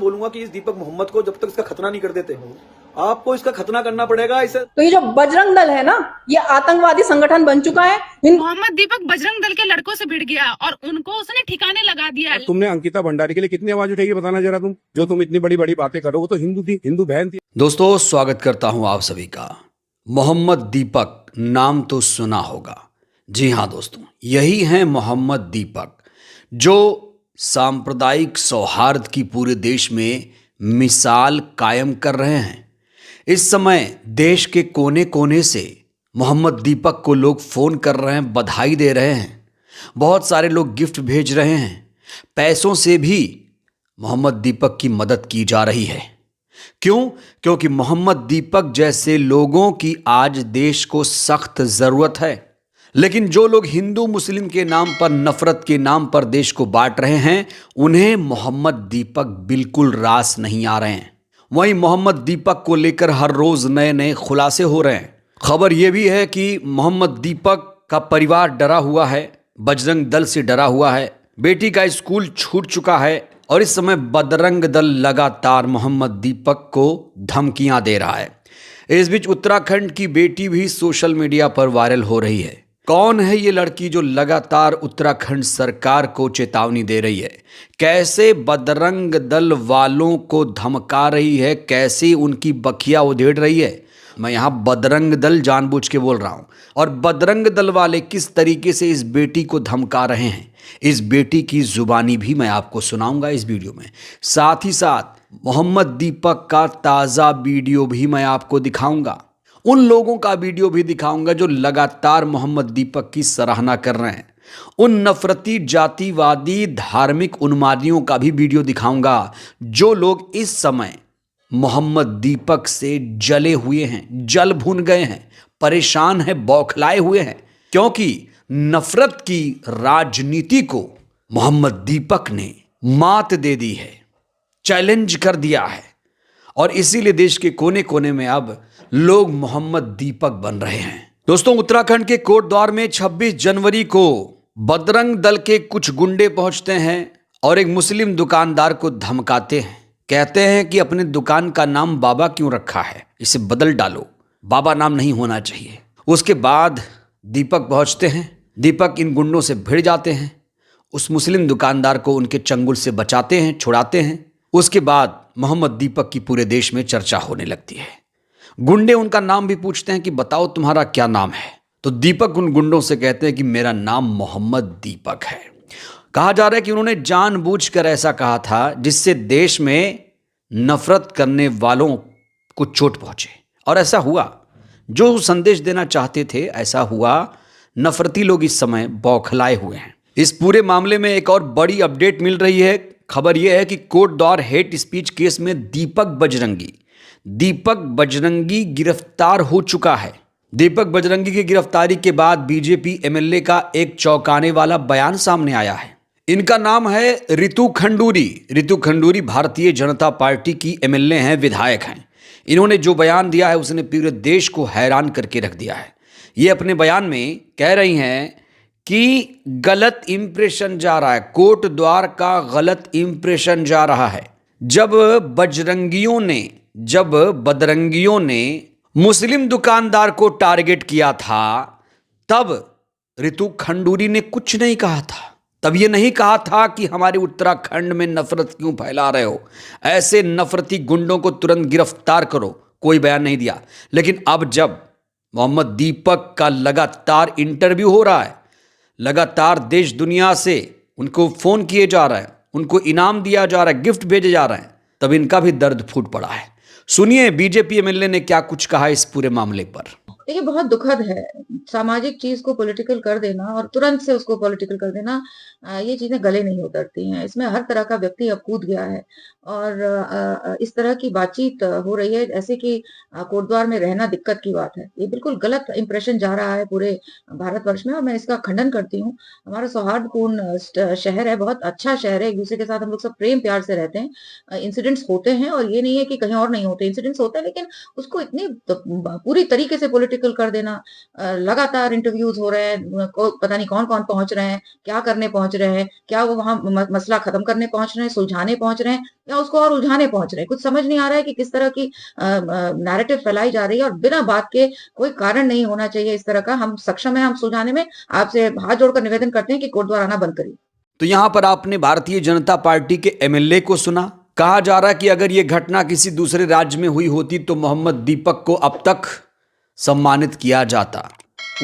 बोलूंगा कि इस दीपक मोहम्मद को जब तक इसका खतना नहीं कर देते आपको इसका खतना करना पड़ेगा। इसे तो ये जो बजरंग दल है ना, ये आतंकवादी संगठन बन चुका है। मोहम्मद दीपक बजरंग दल के लड़कों से भिड़ गया और उनको उसने ठिकाने लगा दिया। तुमने अंकिता भंडारी के लिए कितनी आवाज उठाई बताना जरा, तुम जो तुम इतनी बड़ी बड़ी बातें करो, वो तो हिंदू थी, हिंदू बहन थी। दोस्तों स्वागत करता हूं आप सभी का। मोहम्मद दीपक नाम तो सुना होगा। जी हां दोस्तों, यही हैं मोहम्मद दीपक जो सांप्रदायिक सौहार्द की पूरे देश में मिसाल कायम कर रहे हैं। इस समय देश के कोने कोने से मोहम्मद दीपक को लोग फ़ोन कर रहे हैं, बधाई दे रहे हैं, बहुत सारे लोग गिफ्ट भेज रहे हैं, पैसों से भी मोहम्मद दीपक की मदद की जा रही है। क्यों? क्योंकि मोहम्मद दीपक जैसे लोगों की आज देश को सख्त ज़रूरत है। लेकिन जो लोग हिंदू मुस्लिम के नाम पर, नफरत के नाम पर देश को बांट रहे हैं, उन्हें मोहम्मद दीपक बिल्कुल रास नहीं आ रहे हैं। वहीं मोहम्मद दीपक को लेकर हर रोज नए नए खुलासे हो रहे हैं। खबर यह भी है कि मोहम्मद दीपक का परिवार डरा हुआ है, बजरंग दल से डरा हुआ है, बेटी का स्कूल छूट चुका है और इस समय बजरंग दल लगातार मोहम्मद दीपक को धमकियां दे रहा है। इस बीच उत्तराखंड की बेटी भी सोशल मीडिया पर वायरल हो रही है। कौन है ये लड़की जो लगातार उत्तराखंड सरकार को चेतावनी दे रही है? कैसे बजरंग दल वालों को धमका रही है, कैसे उनकी बखिया उधेड़ रही है? मैं यहाँ बजरंग दल जानबूझ के बोल रहा हूँ। और बजरंग दल वाले किस तरीके से इस बेटी को धमका रहे हैं, इस बेटी की जुबानी भी मैं आपको सुनाऊंगा इस वीडियो में। साथ ही साथ मोहम्मद दीपक का ताज़ा वीडियो भी मैं आपको दिखाऊंगा। उन लोगों का वीडियो भी दिखाऊंगा जो लगातार मोहम्मद दीपक की सराहना कर रहे हैं। उन नफरती, जातिवादी, धार्मिक उन्मादियों का भी वीडियो दिखाऊंगा जो लोग इस समय मोहम्मद दीपक से जले हुए हैं, जल भुन गए हैं, परेशान हैं, बौखलाए हुए हैं, क्योंकि नफरत की राजनीति को मोहम्मद दीपक ने मात दे दी है, चैलेंज कर दिया है। और इसीलिए देश के कोने कोने में अब लोग मोहम्मद दीपक बन रहे हैं। दोस्तों, उत्तराखंड के कोटद्वार में 26 जनवरी को बजरंग दल के कुछ गुंडे पहुंचते हैं और एक मुस्लिम दुकानदार को धमकाते हैं। कहते हैं कि अपने दुकान का नाम बाबा क्यों रखा है, इसे बदल डालो, बाबा नाम नहीं होना चाहिए। उसके बाद दीपक पहुंचते हैं। दीपक इन गुंडों से भिड़ जाते हैं, उस मुस्लिम दुकानदार को उनके चंगुल से बचाते हैं, छुड़ाते हैं। उसके बाद मोहम्मद दीपक की पूरे देश में चर्चा होने लगती है। गुंडे उनका नाम भी पूछते हैं कि बताओ तुम्हारा क्या नाम है। तो दीपक उन गुंडों से कहते हैं कि मेरा नाम मोहम्मद दीपक है। कहा जा रहा है कि उन्होंने जानबूझकर ऐसा कहा था जिससे देश में नफरत करने वालों को चोट पहुंचे, और ऐसा हुआ। जो संदेश देना चाहते थे ऐसा हुआ। नफरती लोग इस समय बौखलाए हुए हैं। इस पूरे मामले में एक और बड़ी अपडेट मिल रही है। खबर यह है कि कोटद्वार हेट स्पीच केस में दीपक बजरंगी गिरफ्तार हो चुका है। दीपक बजरंगी की गिरफ्तारी के बाद बीजेपी एमएलए का एक चौंकाने वाला बयान सामने आया है। इनका नाम है रितु खंडूरी। रितु खंडूरी भारतीय जनता पार्टी की एमएलए हैं, विधायक हैं। इन्होंने जो बयान दिया है उसने पूरे देश को हैरान करके रख दिया है। ये अपने बयान में कह रही हैं कि गलत इंप्रेशन जा रहा है, कोटद्वार का गलत इंप्रेशन जा रहा है। जब बदरंगियों ने मुस्लिम दुकानदार को टारगेट किया था, तब रितु खंडूरी ने कुछ नहीं कहा था। तब ये नहीं कहा था कि हमारे उत्तराखंड में नफरत क्यों फैला रहे हो, ऐसे नफरती गुंडों को तुरंत गिरफ्तार करो, कोई बयान नहीं दिया। लेकिन अब जब मोहम्मद दीपक का लगातार इंटरव्यू हो रहा है, लगातार देश दुनिया से उनको फ़ोन किए जा रहे हैं, उनको इनाम दिया जा रहा है, गिफ्ट भेजे जा रहे हैं, तब इनका भी दर्द फूट पड़ा है। सुनिए बीजेपी एमएलए ने क्या कुछ कहा इस पूरे मामले पर। देखिए, बहुत दुखद है सामाजिक चीज को पॉलिटिकल कर देना और तुरंत से उसको पॉलिटिकल कर देना। ये चीजें गले नहीं उतरती हैं। इसमें हर तरह का व्यक्ति अब कूद गया है और इस तरह की बातचीत हो रही है ऐसे कि कोटद्वार में रहना दिक्कत की बात है। ये बिल्कुल गलत इंप्रेशन जा रहा है पूरे भारतवर्ष में और मैं इसका खंडन करती हूँ। हमारा सौहार्दपूर्ण शहर है, बहुत अच्छा शहर है, एक दूसरे के साथ हम लोग सब प्रेम प्यार से रहते हैं। इंसिडेंट्स होते हैं और ये नहीं है कि कहीं और नहीं होते, इंसिडेंट्स होते हैं, लेकिन उसको इतनी पूरी तरीके से पॉलिटिकल पॉलिटिकल कर देना। लगातार इंटरव्यूज हो रहे हैं, पता नहीं कौन कौन पहुंच रहे हैं, क्या करने पहुंच रहे हैं, क्या वो वहां मसला खत्म करने पहुंच रहे हैं, सुलझाने पहुंच रहे हैं, या उसको और उलझाने पहुंच रहे हैं। कुछ समझ नहीं आ रहा है कि किस तरह की नैरेटिव फैलाई जा रही है, और बिना बात के कोई कारण नहीं होना चाहिए इस तरह का। हम सक्षम है हम सुलझाने में। आपसे हाथ जोड़कर निवेदन करते हैं कि कोर्ट द्वारा आना बंद करिए। तो यहां पर आपने भारतीय जनता पार्टी के एमएलए को सुना। कहा जा रहा है कि अगर यह घटना किसी दूसरे राज्य में हुई होती तो मोहम्मद दीपक को अब तक सम्मानित किया जाता,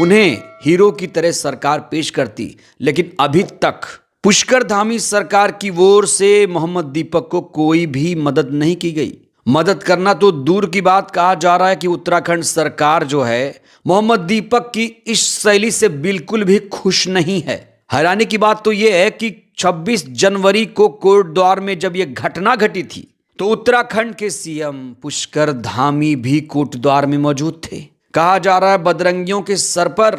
उन्हें हीरो की तरह सरकार पेश करती, लेकिन अभी तक पुष्कर धामी सरकार की ओर से मोहम्मद दीपक को कोई भी मदद नहीं की गई। मदद करना तो दूर की बात, कहा जा रहा है कि उत्तराखंड सरकार जो है मोहम्मद दीपक की इस शैली से बिल्कुल भी खुश नहीं है। हैरानी की बात तो यह है कि 26 जनवरी को कोटद्वार में जब यह घटना घटी थी तो उत्तराखंड के सीएम पुष्कर धामी भी कोटद्वार में मौजूद थे। कहा जा रहा है बजरंगियों के सर पर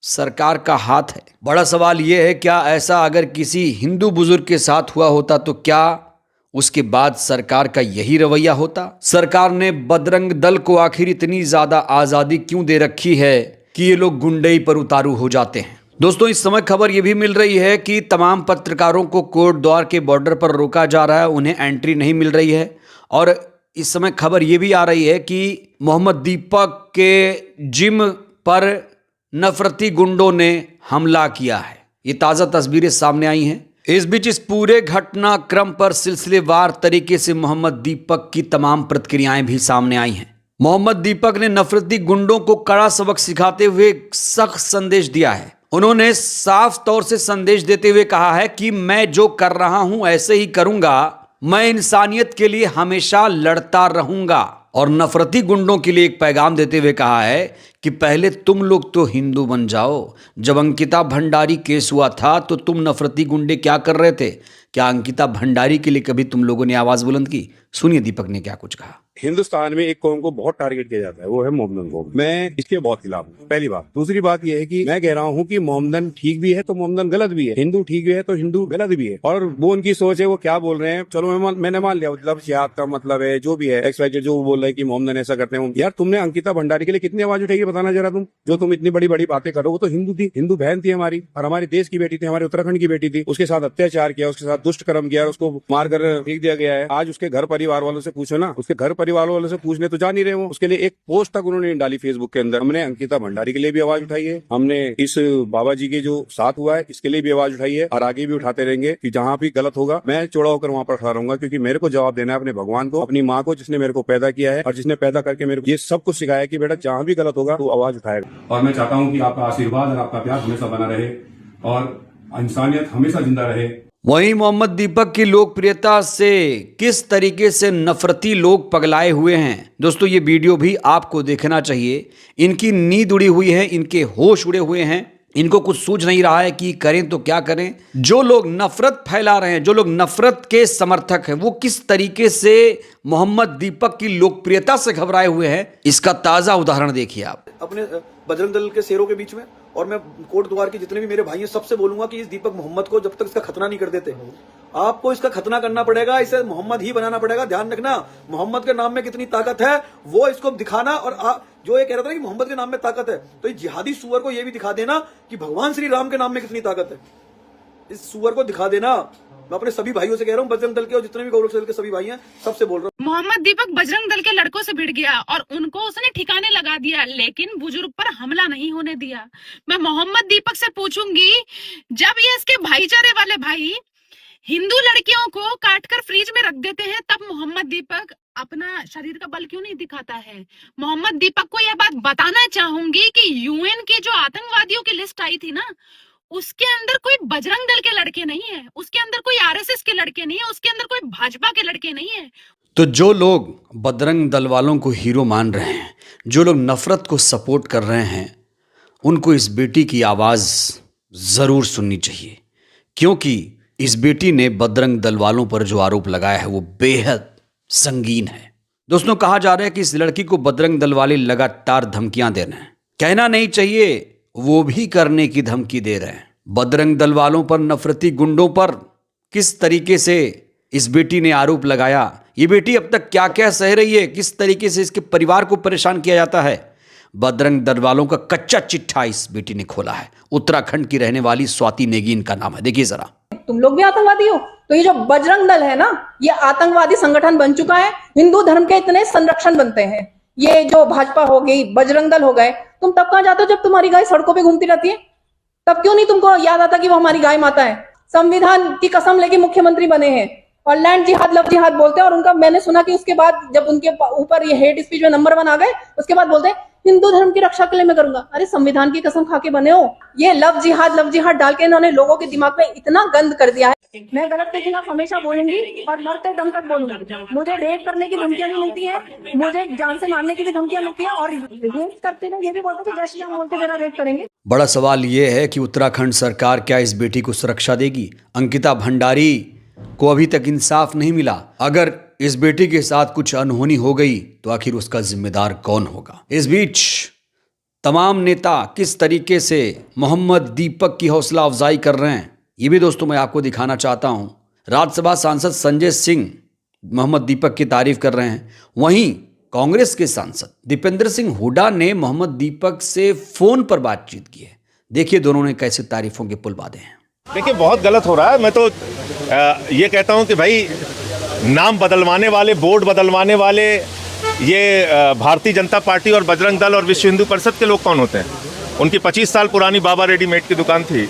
सरकार का हाथ है। बड़ा सवाल यह है, क्या ऐसा अगर किसी हिंदू बुजुर्ग के साथ हुआ होता तो क्या उसके बाद सरकार का यही रवैया होता? सरकार ने बजरंग दल को आखिर इतनी ज्यादा आजादी क्यों दे रखी है कि ये लोग गुंडई पर उतारू हो जाते हैं? दोस्तों, इस समय खबर यह भी मिल रही है कि तमाम पत्रकारों को कोटद्वार के बॉर्डर पर रोका जा रहा है, उन्हें एंट्री नहीं मिल रही है। और इस समय खबर यह भी आ रही है कि मोहम्मद दीपक के जिम पर नफरती गुंडों ने हमला किया है। ये ताज़ा तस्वीरें सामने आई हैं। इस बीच इस पूरे घटनाक्रम पर सिलसिलेवार तरीके से मोहम्मद दीपक की तमाम प्रतिक्रियाएं भी सामने आई हैं। मोहम्मद दीपक ने नफरती गुंडों को कड़ा सबक सिखाते हुए सख्त संदेश दिया है। उन्होंने साफ तौर से संदेश देते हुए कहा है कि मैं जो कर रहा हूं ऐसे ही करूंगा, मैं इंसानियत के लिए हमेशा लड़ता रहूंगा। और नफरती गुंडों के लिए एक पैगाम देते हुए कहा है कि पहले तुम लोग तो हिंदू बन जाओ। जब अंकिता भंडारी केस हुआ था तो तुम नफरती गुंडे क्या कर रहे थे? क्या अंकिता भंडारी के लिए कभी तुम लोगों ने आवाज बुलंद की? सुनिए दीपक ने क्या कुछ कहा। हिंदुस्तान में एक कौम को बहुत टारगेट किया जाता है, वो है मोहम्मदन कौम। मैं इसके बहुत खिलाफ हूँ, पहली बात। दूसरी बात यह है कि मैं कह रहा हूँ कि मोहम्मदन ठीक भी है तो मोहम्मदन गलत भी है, हिंदू ठीक भी है तो हिंदू गलत भी है। और वो उनकी सोच है, वो क्या बोल रहे हैं चलो मैंने मान लिया, मतलब शियात का मतलब है जो भी है एक्सवाइजेड, जो बोल रहे हैं कि मोहम्मदन ऐसा करते हैं। यार तुमने अंकिता भंडारी के लिए कितनी आवाज उठाई बताना जरा तुम, जो तुम इतनी बड़ी बड़ी बातें करो। वो तो हिंदू थी, हिंदू बहन थी हमारी, और हमारे देश की बेटी थी, हमारे उत्तराखंड की बेटी थी। उसके साथ अत्याचार किया, उसके साथ दुष्ट कर्म किया, उसको मारकर फेंक दिया गया है। आज उसके घर परिवार वालों से पूछो ना, उसके घर परिवार वालों से पूछने तो जा नहीं रहे वो। उसके लिए एक पोस्ट तक उन्होंने डाली फेसबुक के अंदर। हमने अंकिता भंडारी के लिए भी आवाज उठाई है, हमने इस बाबा जी के जो साथ हुआ है इसके लिए भी आवाज उठाई है, और आगे भी उठाते रहेंगे कि जहां भी गलत होगा मैं चौड़ा होकर वहां पर खड़ा रहूंगा, क्योंकि मेरे को जवाब देना है अपने भगवान को, अपनी माँ को, जिसने मेरे को पैदा किया है और जिसने पैदा करके मेरे को ये सब कुछ सिखाया कि बेटा जहां भी गलत होगा तो आवाज उठाएगा। और मैं चाहता हूं कि आपका आशीर्वाद और आपका प्यार हमेशा बना रहे और इंसानियत हमेशा जिंदा रहे। वहीं मोहम्मद दीपक की लोकप्रियता से किस तरीके से नफरती लोग पगलाए हुए हैं, दोस्तों ये वीडियो भी आपको देखना चाहिए। इनकी नींद उड़ी हुई है, इनके होश उड़े हुए हैं, इनको कुछ सूझ नहीं रहा है कि करें तो क्या करें। जो लोग नफरत फैला रहे हैं, जो लोग नफरत के समर्थक हैं, वो किस तरीके से मोहम्मद दीपक की लोकप्रियता से घबराए हुए हैं, इसका ताजा उदाहरण देखिए आप। अपने बजरंग दल के शेरों के बीच में, और मैं कोटद्वार के जितने भी मेरे भाई हैं सबसे बोलूंगा कि इस दीपक मोहम्मद को जब तक इसका खतना नहीं कर देते, आपको इसका खतना करना पड़ेगा, इसे मोहम्मद ही बनाना पड़ेगा। ध्यान रखना, मोहम्मद के नाम में कितनी ताकत है वो इसको दिखाना। और जो ये कह रहा था कि मोहम्मद के नाम में ताकत है, तो इस जिहादी सुअर को ये भी दिखा देना कि भगवान श्री राम के नाम में कितनी ताकत है। इस सुअर को दिखा देना। मैं अपने सभी भाइयों से कह रहा हूँ, बजरंग दल के और जितने भी गौरव दल के सभी भाई हैं सबसे बोल रहा हूँ। मोहम्मद दीपक बजरंग दल के लड़कों से भिड़ गया और उनको उसने ठिकाने लगा दिया, लेकिन बुजुर्ग पर हमला नहीं होने दिया। मैं मोहम्मद दीपक से पूछूंगी, जब ये इसके भाईचारे वाले भाई हिंदू लड़कियों को काटकर फ्रिज में रख देते हैं, तब मोहम्मद दीपक अपना शरीर का बल क्यों नहीं दिखाता है? मोहम्मद दीपक को यह बात बताना चाहूंगी कि यूएन की जो आतंकवादियों की लिस्ट आई थी ना, उसके अंदर कोई बजरंग दल के लड़के नहीं है, उसके अंदर कोई आरएसएस के लड़के नहीं है, उसके अंदर कोई भाजपा के लड़के नहीं है। तो जो लोग बजरंग दल वालों को हीरो मान रहे हैं, जो लोग नफरत को सपोर्ट कर रहे हैं, उनको इस बेटी की आवाज जरूर सुननी चाहिए, क्योंकि इस बेटी ने बजरंग दल वालों पर जो आरोप लगाया है वो बेहद संगीन है। दोस्तों, कहा जा रहा है कि इस लड़की को बजरंग दल वाले लगातार धमकियां दे रहे हैं। कहना नहीं चाहिए, वो भी करने की धमकी दे रहे हैं। बजरंग दल वालों पर, नफरती गुंडों पर किस तरीके से इस बेटी ने आरोप लगाया, ये बेटी अब तक क्या क्या सह रही है, किस तरीके से इसके परिवार को परेशान किया जाता है, बजरंग दल वालों का कच्चा चिट्ठा इस बेटी ने खोला है। उत्तराखंड की रहने वाली स्वाति नेगी इनका नाम है। देखिए जरा। तुम लोग भी आतंकवादी हो। तो ये जो बजरंग दल है ना, ये आतंकवादी संगठन बन चुका है। हिंदू धर्म के इतने संरक्षण बनते हैं। ये जो भाजपा हो गई, बजरंग दल हो गए, तुम तब कहां जाते हो जब तुम्हारी गाय सड़कों पे घूमती रहती है? तब क्यों नहीं तुमको याद आता कि वो हमारी गाय माता है? संविधान की कसम लेके मुख्यमंत्री बने हैं और लैंड जिहाद, लव जिहाद बोलते हैं। और उनका मैंने सुना कि उसके बाद जब उनके ऊपर ये हेट स्पीच में नंबर 1 आ गए, उसके बाद बोलते हैं हिंदू धर्म की रक्षा के लिए मैं करूंगा। अरे संविधान की कसम खा के बने हो। ये लव जिहाद डाल के इन्होंने लोगों के दिमाग में इतना गंद कर दिया है। मैं गलत के खिलाफ हमेशा बोलूंगी और मरते दम तक बोलूंगी। मुझे रेप करने की धमकियां भी मिलती है, मुझे जान से मारने की भी धमकियां मिलती है, और रेप करते ना ये भी बोलते जय श्री राम बोलते मेरा रेप करेंगे। बड़ा सवाल ये है कि उत्तराखंड सरकार क्या इस बेटी को सुरक्षा देगी? अंकिता भंडारी को अभी तक इंसाफ नहीं मिला। अगर इस बेटी के साथ कुछ अनहोनी हो गई तो आखिर उसका जिम्मेदार कौन होगा? इस बीच तमाम नेता किस तरीके से मोहम्मद दीपक की हौसला अफजाई कर रहे हैं, ये भी दोस्तों मैं आपको दिखाना चाहता हूं। राज्यसभा सांसद संजय सिंह मोहम्मद दीपक की तारीफ कर रहे हैं। वहीं कांग्रेस के सांसद दीपेंद्र सिंह हुड्डा ने मोहम्मद दीपक से फोन पर बातचीत की है। देखिए दोनों ने कैसे तारीफों के पुल बांधे हैं। देखिए बहुत गलत हो रहा है। मैं तो ये कहता हूं कि भाई नाम बदलवाने वाले, बोर्ड बदलवाने वाले ये भारतीय जनता पार्टी और बजरंग दल और विश्व हिंदू परिषद के लोग कौन होते हैं? उनकी 25 साल पुरानी बाबा रेडीमेड की दुकान थी,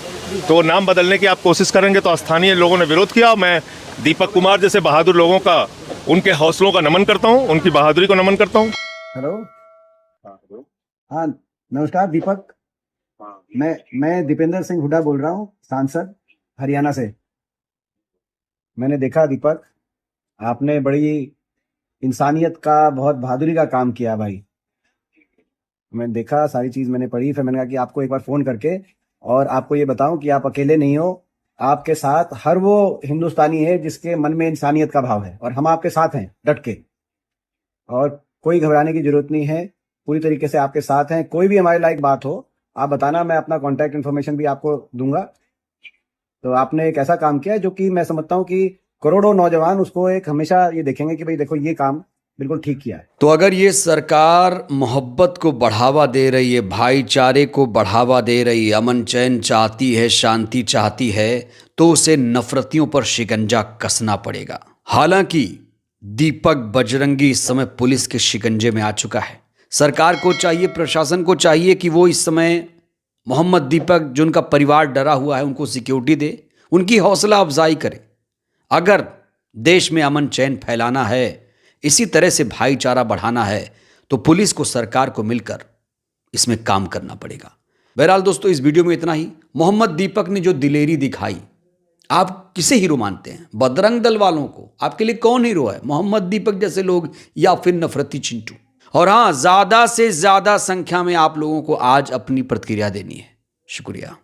तो नाम बदलने की आप कोशिश करेंगे तो स्थानीय लोगों ने विरोध किया। मैं दीपक कुमार जैसे बहादुर लोगों का, उनके हौसलों का नमन करता हूं, उनकी बहादुरी को नमन करता हूं। हेलो, हाँ नमस्कार दीपक। मैं दीपेंद्र सिंह हुड्डा बोल रहा हूँ, सांसद हरियाणा से। मैंने देखा दीपक, आपने बड़ी इंसानियत का, बहुत बहादुरी का काम किया भाई। मैंने देखा, सारी चीज मैंने पढ़ी, फिर मैंने कहा कि आपको एक बार फोन करके और आपको ये बताऊं कि आप अकेले नहीं हो। आपके साथ हर वो हिंदुस्तानी है जिसके मन में इंसानियत का भाव है, और हम आपके साथ हैं डट के, और कोई घबराने की जरूरत नहीं है। पूरी तरीके से आपके साथ हैं। कोई भी हमारे लायक बात हो आप बताना, मैं अपना कॉन्टैक्ट इन्फॉर्मेशन भी आपको दूंगा। तो आपने एक ऐसा काम किया जो कि मैं समझता हूँ कि करोड़ों नौजवान उसको एक हमेशा ये देखेंगे कि भाई देखो ये काम बिल्कुल ठीक किया है। तो अगर ये सरकार मोहब्बत को बढ़ावा दे रही है, भाईचारे को बढ़ावा दे रही है, अमन चैन चाहती है, शांति चाहती है, तो उसे नफरतियों पर शिकंजा कसना पड़ेगा। हालांकि दीपक बजरंगी इस समय पुलिस के शिकंजे में आ चुका है। सरकार को चाहिए, प्रशासन को चाहिए कि वो इस समय मोहम्मद दीपक, जो उनका परिवार डरा हुआ है, उनको सिक्योरिटी दे, उनकी हौसला अफजाई करे। अगर देश में अमन चैन फैलाना है, इसी तरह से भाईचारा बढ़ाना है, तो पुलिस को, सरकार को मिलकर इसमें काम करना पड़ेगा। बहरहाल दोस्तों, इस वीडियो में इतना ही। मोहम्मद दीपक ने जो दिलेरी दिखाई, आप किसे हीरो मानते हैं? बजरंग दल वालों को? आपके लिए कौन हीरो है? मोहम्मद दीपक जैसे लोग या फिर नफरती चिंटू? और हाँ, ज्यादा से ज्यादा संख्या में आप लोगों को आज अपनी प्रतिक्रिया देनी है। शुक्रिया।